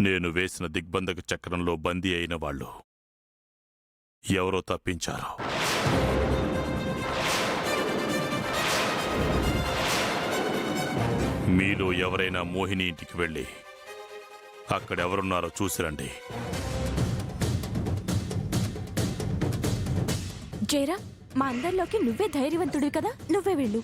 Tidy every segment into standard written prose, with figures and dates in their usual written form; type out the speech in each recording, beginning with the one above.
నేను వేసిన దిగ్బంధక చక్రంలో బందీ అయిన వాళ్ళు ఎవరో తప్పించారు. మీలో ఎవరైనా మోహిని ఇంటికి వెళ్ళి అక్కడెవరున్నారో చూసిరండి. జయరా, మా అందరిలోకి నువ్వే ధైర్యవంతుడివి కదా, నువ్వే వెళ్ళు.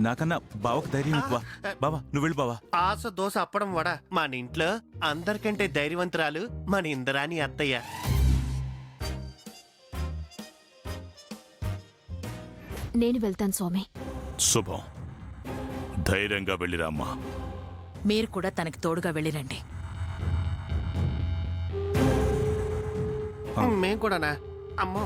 నాకన్నా బావకు ధైర్యం ఎక్కువ. బావా నువ్వు వెళ్ళు బావా. ఆశ దోశ అప్పడం వడ. మన ఇంట్లో అందరికంటే ధైర్యవంతురాలు మన ఇంద్రాని అత్తయ్య. నేను వెళ్తాను స్వామి. శుభం. ధైర్యంగా వెళ్ళిరామ్మా. మీరు కూడా తనకి తోడుగా వెళ్ళిరండి. మేం కూడానా? అమ్మో.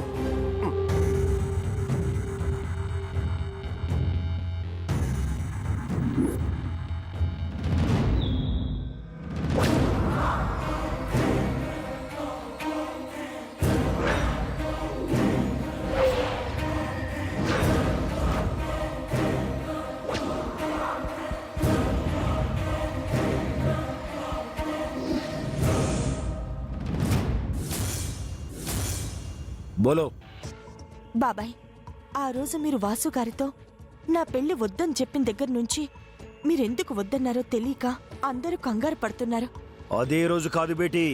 బోలో. బాబాయ్, ఆ రోజు మీరు వాసు గారితో నా పెళ్లి వద్దని చెప్పిన దగ్గర నుంచి మీరెందుకు వద్దన్నారో తెలియక అందరూ కంగారు పడుతున్నారు. అదే రోజు కాదు బేటీ,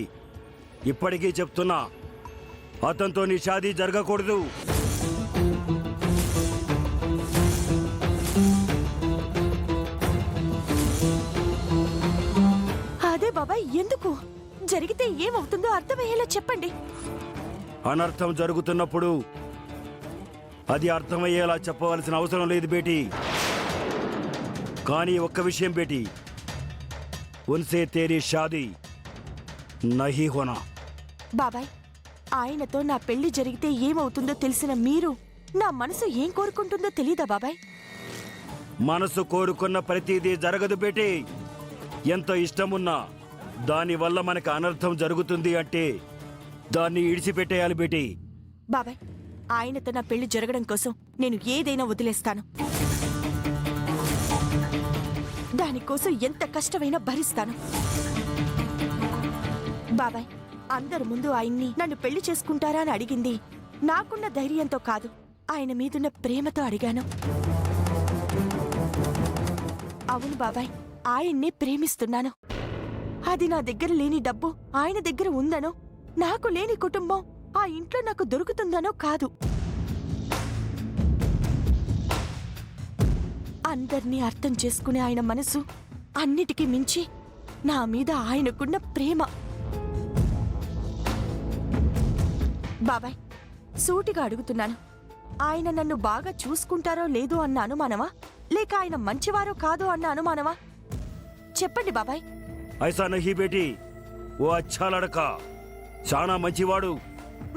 ఇప్పటికీ చెప్తున్నా, అతనితో నీ షాదీ జరగకూడదు. అదే బాబాయ్, ఎందుకు? జరిగితే ఏమవుతుందో అర్థమయ్యేలా చెప్పండి. అనర్థం జరుగుతున్నప్పుడు అది అర్థమయ్యేలా చెప్పవలసిన అవసరం లేదు బేటీ. కానీ ఒక్క విషయం బేటీ, ఉన్సే తేరీ షాదీ నహీ హోనా. బాబాయ్, ఆయనతో నా పెళ్లి జరిగితే ఏమవుతుందో తెలిసిన మీరు నా మనసు ఏం కోరుకుంటుందో తెలీదా బాబాయ్? మనసు కోరుకున్న ప్రతిదీ జరగదు బేటీ. ఎంత ఇష్టమున్నా దానివల్ల మనకు అనర్థం జరుగుతుంది అంటే దాన్ని ఇడిచిపెట్టేయాలి బేటీ. బాబాయ్, ఆయనతో నా పెళ్లి జరగడం కోసం నేను ఏదైనా వదిలేస్తాను. దానికోసం ఎంత కష్టమైనా భరిస్తాను. బాబాయ్, అందరి ముందు ఆయన్ని నన్ను పెళ్లి చేసుకుంటారా అని అడిగింది నాకున్న ధైర్యంతో కాదు, ఆయన మీదున్న ప్రేమతో అడిగాను. అవును బాబాయ్, ఆయన్నే ప్రేమిస్తున్నాను. అది నా దగ్గర లేని డబ్బు ఆయన దగ్గర ఉందనో, నాకు లేని కుటుంబం ఆ ఇంట్లో నాకు దొరుకుతుందనో కాదు. అందర్నీ అర్థం చేసుకునే ఆయన మనసు అన్నిటికీ మించి నా మీద ఆయనకున్న ప్రేమ. బాబాయ్, సూటిగా అడుగుతున్నాను, ఆయన నన్ను బాగా చూసుకుంటారో లేదో అన్న అనుమానమా, లేక ఆయన మంచివారో కాదో అన్న అనుమానమా? చెప్పండి బాబాయ్. ఐసా నహీ బేటీ, ఓ అచ్చా లడకా, చాలా మంచివాడు.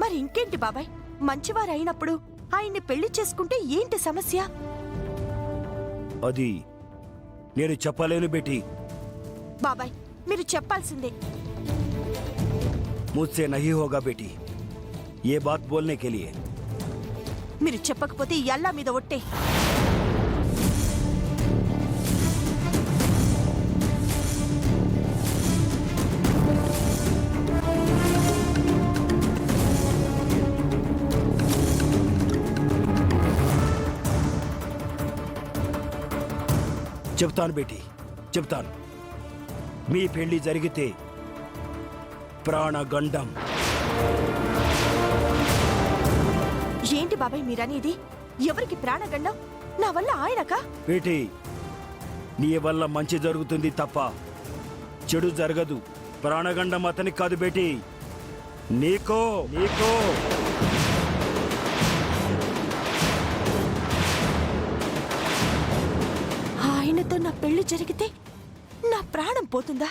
మరి ఇంకేంటి బాబాయ్, మంచివారు అయినప్పుడు ఆయన్ని పెళ్లి చేసుకుంటే ఏంటి సమస్య? అది నేను చెప్పలేను బేటీ. బాబాయ్, మీరు చెప్పాల్సిందే. मुझसे नहीं होगा बेटी, ये बात बोलने के लिए. మీరు చెప్పకపోతే ఈ అల్లా మీద ఒట్టే. చెప్తాను బేటీ, చెప్తాను. మీ పెళ్లి జరిగితే ప్రాణగండం. ఏంటి బాబాయ్ మీరనేది? ఎవరికి ప్రాణగండం? నా వల్ల ఆయనకా? బేటీ, నీ వల్ల మంచి జరుగుతుంది తప్ప చెడు జరగదు. ప్రాణగండం అతనికి కాదు బేటీ, నీకో. నీకో ఆయనతో నా పెళ్లి జరిగితే నా ప్రాణం పోతుందా?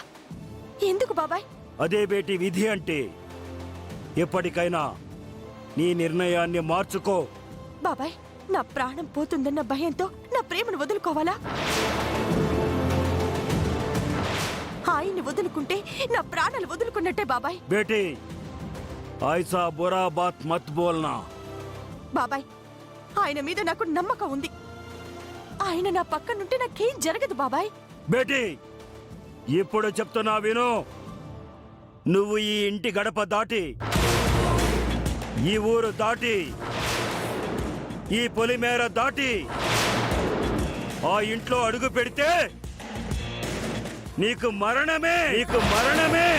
ఎందుకు బాబాయ్? అదే బేటీ విధి అంటే. ఎప్పటికైనా నీ నిర్ణయాన్ని మార్చుకో. బాబాయ్, నా ప్రాణం పోతుందన్న భయంతో నా ప్రేమను వదులుకోవాలా? ఆయన్ని వదులుకుంటే నా ప్రాణాలు వదులుకున్నట్టే బాబాయ్. బేటీ, ఐసా బురా బాత్ మత్ బోల్నా. బాబాయ్, ఆయన మీద నాకు నమ్మకం ఉంది. ఆయన నా పక్కనుంటే నాకేం జరగదు బాబాయ్. బేటీ, ఇప్పుడు చెప్తున్నా విను. నువ్వు ఈ ఇంటి గడప దాటి, ఈ ఊరు దాటి, ఈ పొలిమేర దాటి ఆ ఇంట్లో అడుగు పెడితే నీకు మరణమే. నీకు మరణమే.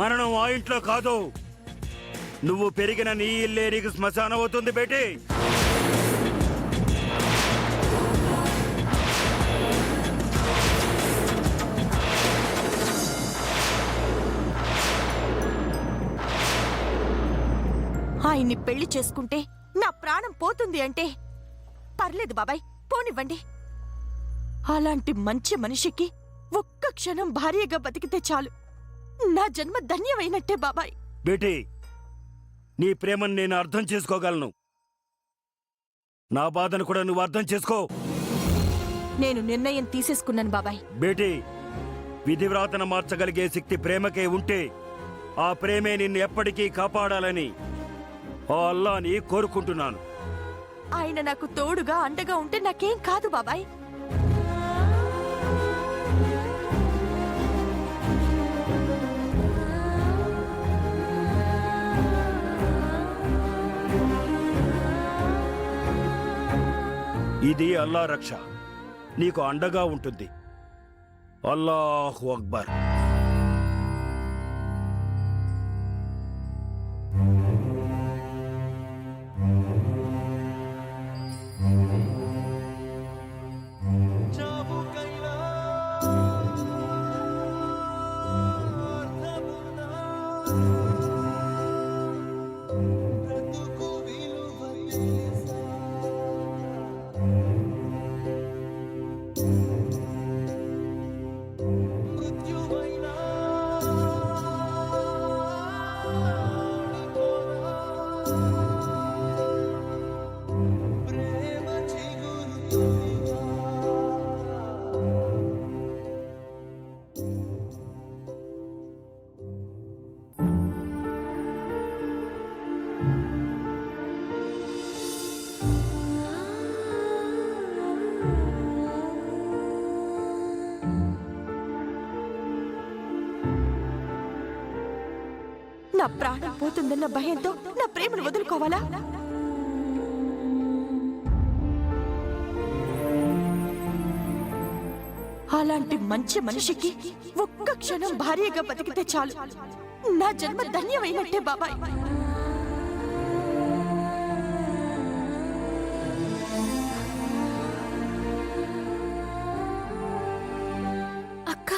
మరణం ఆ ఇంట్లో కాదు, నువ్వు పెరిగిన నీ ఇల్లే నీకు శ్మశానం అవుతుంది బేటీ. ఆయన్ని పెళ్లి చేసుకుంటే నా ప్రాణం పోతుంది అంటే పర్లేదు బాబాయ్, పోనివ్వండి. అలాంటి మంచి మనిషికి ఒక్క క్షణం భార్యగా బతికితే చాలు, నా జన్మ ధన్యమైనట్టే బాబాయ్. బేటీ, నీ ప్రేమను నేను అర్థం చేసుకోగలను. నా బాధను కూడా నువ్వు అర్థం చేసుకో. నేను నిర్ణయం తీసేసుకున్నాను బాబాయ్. బేటీ, విధివ్రాతను మార్చగలిగే శక్తి ప్రేమకే ఉంటే ఆ ప్రేమే నిన్ను ఎప్పటికీ కాపాడాలని ఆ అల్లాని కోరుకుంటున్నాను. ఆయన నాకు తోడుగా అండగా ఉంటే నాకేం కాదు బాబాయ్. ఇది అల్లా రక్ష, నీకు అండగా ఉంటుంది. అల్లాహు అక్బర్. నా ప్రాణం పోతుందన్న భయంతో నా ప్రేమను వదులుకోవాలా? అలాంటి మంచి మనిషికి ఒక్క క్షణం భార్యగా బతికితే చాలు, నా జన్మ ధన్యమైనట్టే బాబాయ్. అక్క,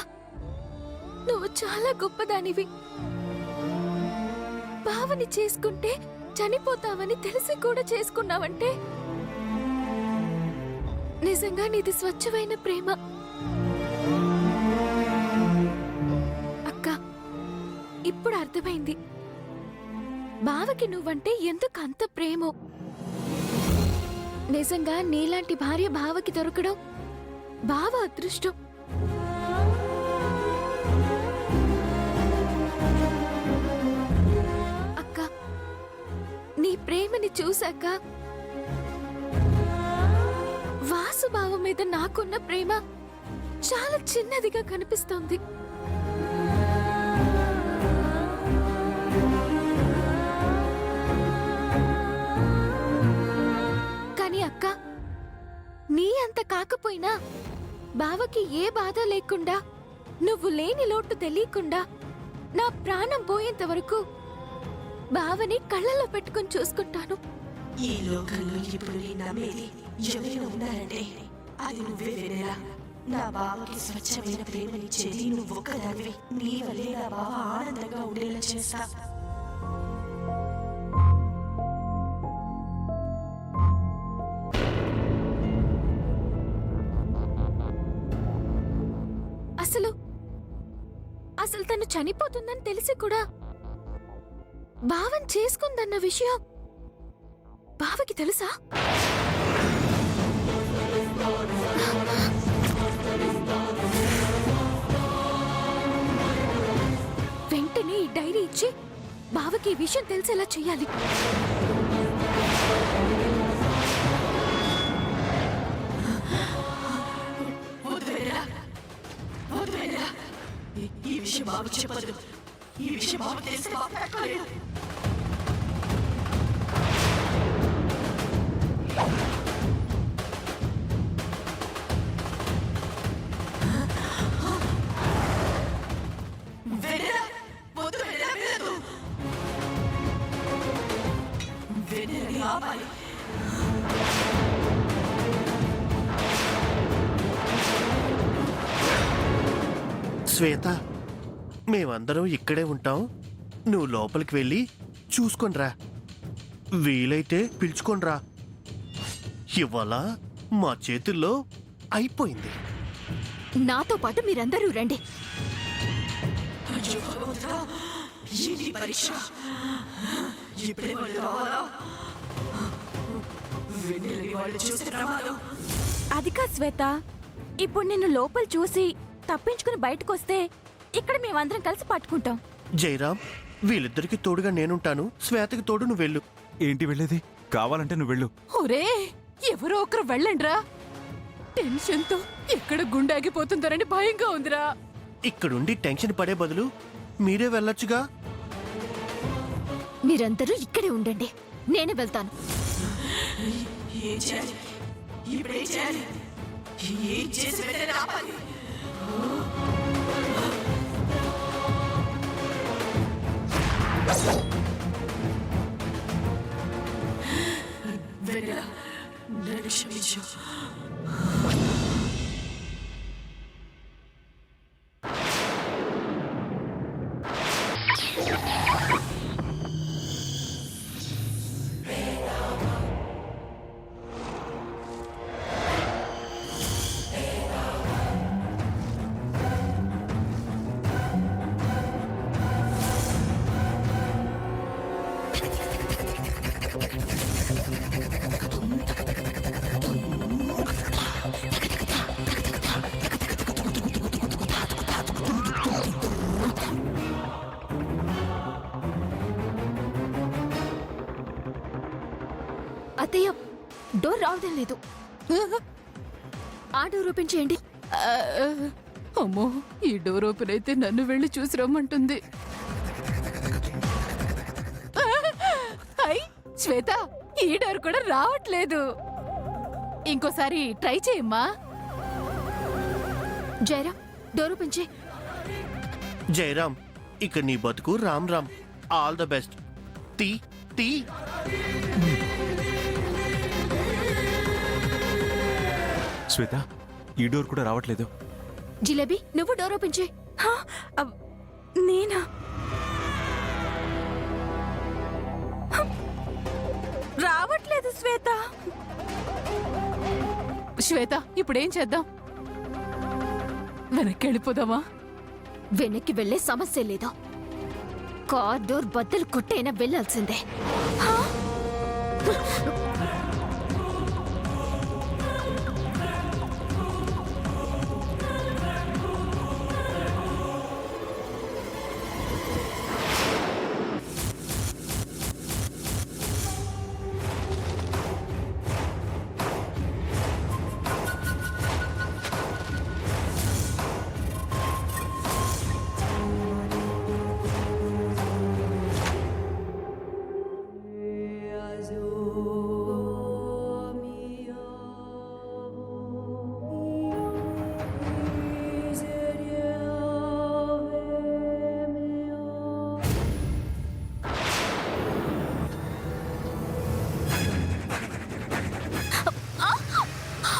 నువ్వు చాలా గొప్పదానివి. బావని చేసుకుంటే చనిపోతావని తెలిసి కూడా చేసుకున్నావంటే నిజంగా నీది స్వచ్ఛమైన ప్రేమ. అక్క, ఇప్పుడు అర్థమైంది బావకి నువ్వంటే ఎందుకు అంత ప్రేమో. నిజంగా నీలాంటి భార్య బావకి దొరకడం బావ అదృష్టం. అక్క, నీ ప్రేమని చూశాక వాసుబావ మీద నాకున్న ప్రేమ చాలా చిన్నదిగా కనిపిస్తోంది. కానీ అక్క, నీ అంత కాకపోయినా బావకి ఏ బాధ లేకుండా, నువ్వు లేని లోటు తెలియకుండా నా ప్రాణం పోయేంత వరకు బావని కళ్ళలో పెట్టుకుని చూసుకుంటాను. ఈ లోకంలో ఇప్పుడు నీ నమ్మేది ఎవరైనా ఉన్నారంటే అది నువ్వే వెన్నెలా. నా బావకి స్వచ్ఛమైన ప్రేమనిచ్చేది నువ్వొక్కదానివి. నీ వల్లే నా బావ ఆనందంగా ఉండేలా చేస్తా. అసలు తను చనిపోతుందని తెలిసి కూడా బావన్ చేసుకుందన్న విషయం బావకి తెలుసా? వెంటనే ఈ డైరీ ఇచ్చి బావకి ఈ విషయం తెలిసేలా చెయ్యాలి. ఈ విషయం బాబు చెప్పదు. ఈ విషయం బాబు తెలిసి బాబు తట్టుకోలేడు. శ్వేత, మేమందరం ఇక్కడే ఉంటాం. నువ్వు లోపలికి వెళ్ళి చూసుకొనిరా, వీలైతే పిలుచుకొనిరా. ఇవాళ మా చేతుల్లో అయిపోయింది. నాతో పాటు మీరందరూ రండి. అదికా శ్వేత, ఇప్పుడు నిన్ను లోపల చూసి తప్పించుకుని బయటకొస్తే ఇక్కడ మేమందరం కలిసి పట్టుకుంటాం. జయరాం, వీళ్ళిద్దరికి తోడుగా నేనుంటాను. శ్వేతకి తోడు నువ్వు వెళ్ళు. ఏంటి వెళ్ళేది? కావాలంటే నువ్వు వెళ్ళు. ఒరే, ఎవరో ఒకరు వెళ్ళండ్రా. టెన్షన్తో ఎక్కడ గుండాగిపోతుందోరని భయంగా ఉందిరా. ఇక్కడుండి టెన్షన్ పడే బదులు మీరే వెళ్ళొచ్చుగా. మీరందరూ ఇక్కడే ఉండండి, నేనే వెళ్తాను. ఏం చేయాలి? ఇప్పుడు ఏం చేయాలి? ఏం చేసి వెంటనే ఆపాలి? వెన్నెల, నన్ను క్షమించు. అత్తయ్య, డోర్ రావడం లేదు. ఆ డోర్ ఓపెన్ చేయండి. అమ్మో, ఈ డోర్ ఓపెన్ అయితే నన్ను వెళ్ళి చూసి రమ్మంటుంది. శ్వేత ఈ డోర్ కూడా రావట్లేదు. ఇంకోసారి ట్రై చేయమ్మా. జయరాం డోర్ ఓపెన్ చేయి. జయరామ్, ఇక నీ బతుకు Ram Ram. All the best. తీ తీ. శ్వేత, ఈ డోర్ కూడా రావట్లేదు. జిలేబీ నువ్వు డోర్ ఓపెన్ చేయి. నేనా? రావట్లేదు శ్వేత. శ్వేత ఇప్పుడేం చేద్దాం? వెనక్కి వెళ్ళిపోదామా? వెనక్కి వెళ్లే సమస్య లేదు. కార్ డోర్ బద్దలు కొట్టైనా వెళ్లాల్సిందే.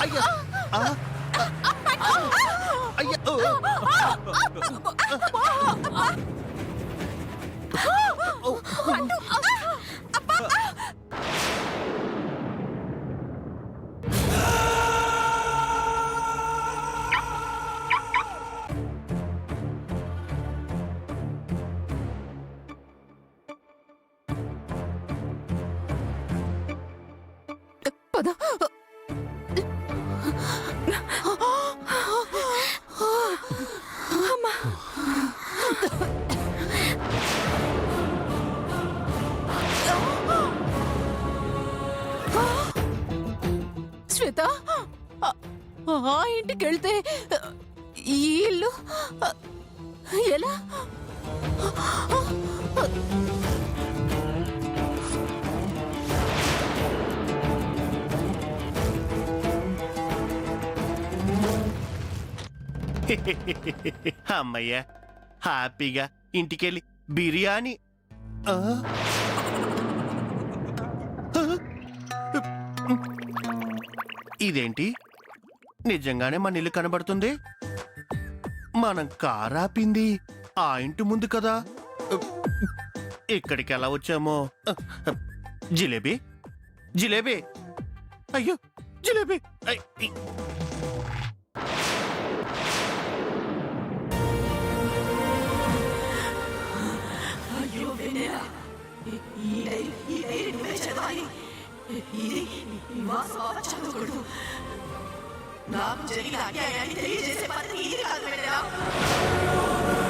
అయ్యా, ఆ, అయ్యా, ఓ. పద. శ్వేత, ఆ ఇంటికి వెళ్తే ఈ ఇల్లు ఎలా? అమ్మయ్యా, హ్యాపీగా ఇంటికెళ్ళి బిర్యానీ. ఆ? ఇదేంటి, నిజంగానే మన ఇల్లు కనబడుతుంది. మనం కారు ఆపింది ఆ ఇంటి ముందు కదా. ఇక్కడికి ఎలా వచ్చామో. జిలేబీ, జిలేబీ, అయ్యో జిలేబీ. నాకు జరిగిన అన్యాయాన్ని తెలియజేసే పద్ధతి ఇది కాదు వెన్నెల.